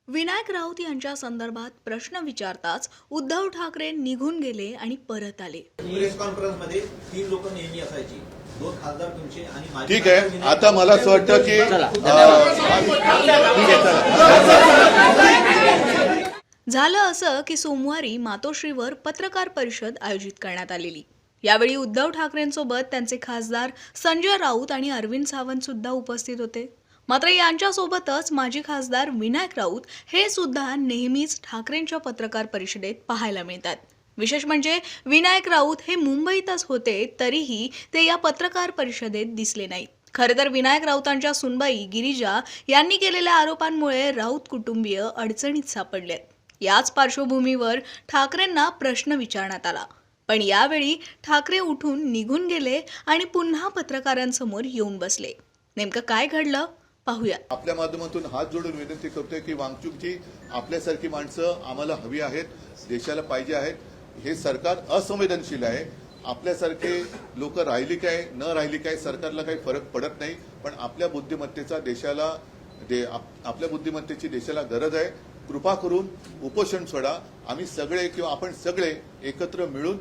विनायक राऊत यांच्या संदर्भात प्रश्न विचारताच उद्धव ठाकरे निघून गेले आणि परत आले। प्रेस कॉन्फरन्स मध्ये 3 लोक नेहमी असायची, 2 खासदार तुमचे आणि माझे। ठीक आहे, आता मला असं वाटतं की झालं असं की सोमवारी मातोश्रीवर पत्रकार परिषद आयोजित करण्यात आलेली। यावेळी उद्धव ठाकरेंसोबत त्यांचे खासदार संजय राऊत आणि अरविंद सावंत सुद्धा उपस्थित होते। मात्र यांच्यासोबतच माजी खासदार विनायक राऊत हे सुद्धा नेहमीच ठाकरेंच्या पत्रकार परिषदेत पाहायला मिळतात। विशेष म्हणजे विनायक राऊत हे मुंबईतच होते तरीही ते या पत्रकार परिषदेत दिसले नाहीत। खरं तर विनायक राऊतांच्या सुनबाई गिरिजा यांनी केलेल्या आरोपांमुळे राऊत कुटुंबीय अडचणीत सापडलेत। याच पार्श्वभूमीवर ठाकरेंना प्रश्न विचारण्यात आला, पण यावेळी ठाकरे उठून निघून गेले आणि पुन्हा पत्रकारांसमोर येऊन बसले। नेमकं काय घडलं पाहूया। आपल्या माध्यमातून हात जोडून विनंती करतोय की वांगचूकजी आपल्यासारखी माणसं आम्हाला हवी आहेत, देशाला पाहिजे आहेत। हे सरकार असंवेदनशील आहे। आपल्यासारखे लोक राहिली काय न राहिली काय सरकारला काही फरक पडत नाही, पण आपल्या बुद्धिमत्तेचा देशाला आपल्या बुद्धिमत्तेची देशाला गरज आहे। कृपा करून उपोषण सोडा, आम्ही सगळे किंवा आपण सगळे एकत्र मिळून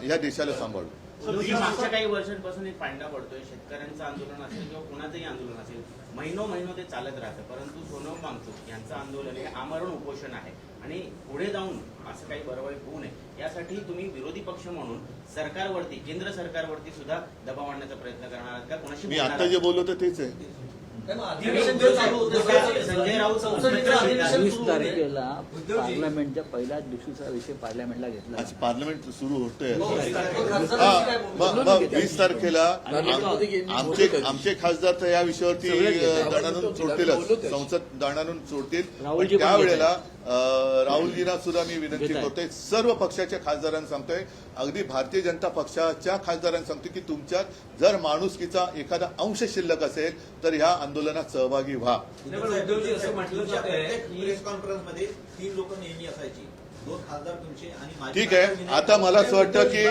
या देशाला सांभाळू। मागच्या काही वर्षांपासून एक पांडा पडतोय, शेतकऱ्यांचं आंदोलन असेल किंवा कुणाचंही आंदोलन असेल, महिनो ते चालत राहतं, परंतु सोनम वांगचूक यांचं आंदोलन हे आमरण उपोषण आहे आणि पुढे जाऊन असं काही बरोबर होऊ नये यासाठी तुम्ही विरोधी पक्ष म्हणून सरकारवरती, केंद्र सरकारवरती सुद्धा दबाव आणण्याचा प्रयत्न करणार आहात का? कोणाशी मी आता जे बोललो तर तेच आहे। संजय राऊत 20 तारखेला पार्लमेंटच्या पहिल्याच दिवशीचा विषय पार्लमेंटला घेतला। आज पार्लमेंट सुरू होतंय। 20 तारखेला आमचे खासदार तर या विषयावरती दणानून सोडतीलच, संसद दणानून सोडतील। पण त्यावेळेला राहुलजींना सुद्धा मी विनंती करतोय, सर्व पक्षाच्या खासदारांना सांगतोय, अगदी भारतीय जनता पक्षाच्या खासदारांना सांगतोय की तुमच्यात जर माणुसकीचा एखादा अंश शिल्लक असेल तर ह्या आंदोलनात सहभागी व्हा। उद्धवजी असं म्हटलं जातंय प्रेस कॉन्फरन्स मध्ये 3 लोक नेहमी असायची, 2 खासदार तुमचे आणि माझे। ठीक आहे, आता मला असं वाटतं की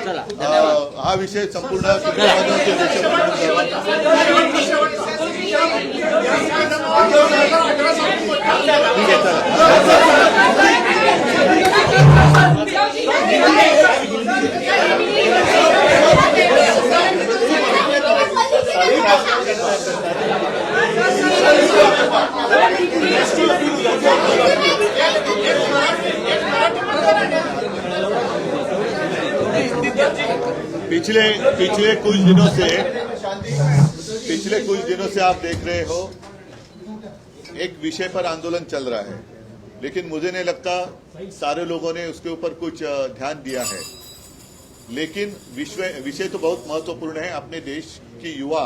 हा विषय संपूर्ण पिछले कुछ दिनों से आप देख रहे हो एक विषय पर आंदोलन चल रहा है, लेकिन मुझे नहीं लगता सारे लोगों ने उसके ऊपर कुछ ध्यान दिया है। लेकिन विषय तो बहुत महत्वपूर्ण है, अपने देश की युवा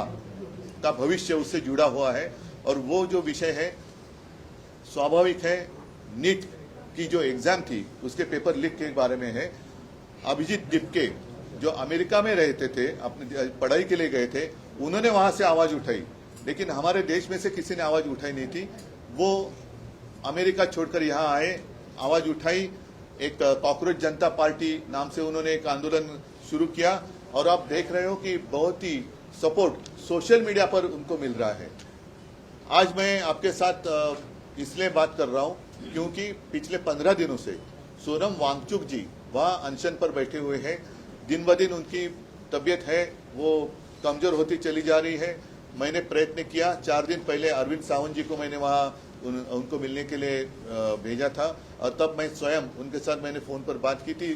का भविष्य उससे जुड़ा हुआ है। और वो जो विषय है स्वाभाविक है, नीट की जो एग्जाम थी उसके पेपर लीक के बारे में है। अभिजीत डिपके जो अमेरिका में रहते थे, अपनी पढ़ाई के लिए गए थे, उन्होंने वहां से आवाज उठाई, लेकिन हमारे देश में से किसी ने आवाज उठाई नहीं थी। वो अमेरिका छोड़कर यहाँ आए, आवाज उठाई, एक कॉकरोच जनता पार्टी नाम से उन्होंने एक आंदोलन शुरू किया और आप देख रहे हो कि बहुत ही सपोर्ट सोशल मीडिया पर उनको मिल रहा है। आज मैं आपके साथ इसलिए बात कर रहा हूं क्योंकि पिछले 15 दिनों से सोनम वांगचुक जी वहां अनशन पर बैठे हुए हैं। दिन ब दिन उनकी तबीयत है वो कमजोर होती चली जा रही है। मैंने प्रयत्न किया, 4 दिन पहले अरविंद सावंत जी को मैंने वहां उनको मिलने के लिए भेजा था और तब मैं स्वयं उनके साथ मैंने फोन पर बात की थी,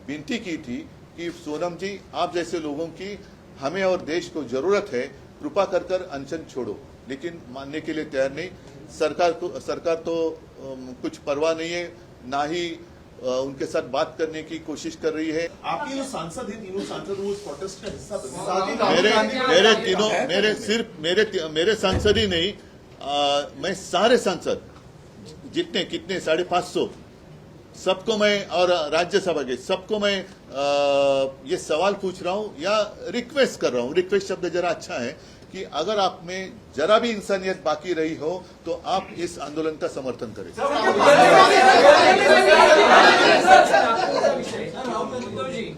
विनती की थी कि सोनम जी आप जैसे लोगों की हमें और देश को जरूरत है, कृपा कर अनशन छोड़ो। लेकिन मानने के लिए तैयार नहीं। सरकार तो कुछ परवाह नहीं है, ना ही उनके साथ बात करने की कोशिश कर रही है। आपके जो सांसद हैं, तीनों सांसद वो इस प्रोटेस्ट का हिस्सा बने। मेरे सांसद ही नहीं, मैं सारे सांसद जितने कितने 550 सबको मैं, और राज्यसभा के सबको मैं ये सवाल पूछ रहा हूं या रिक्वेस्ट कर रहा हूं। रिक्वेस्ट शब्द जरा अच्छा है कि अगर आप में जरा भी इंसानियत बाकी रही हो तो आप इस आंदोलन का समर्थन करें।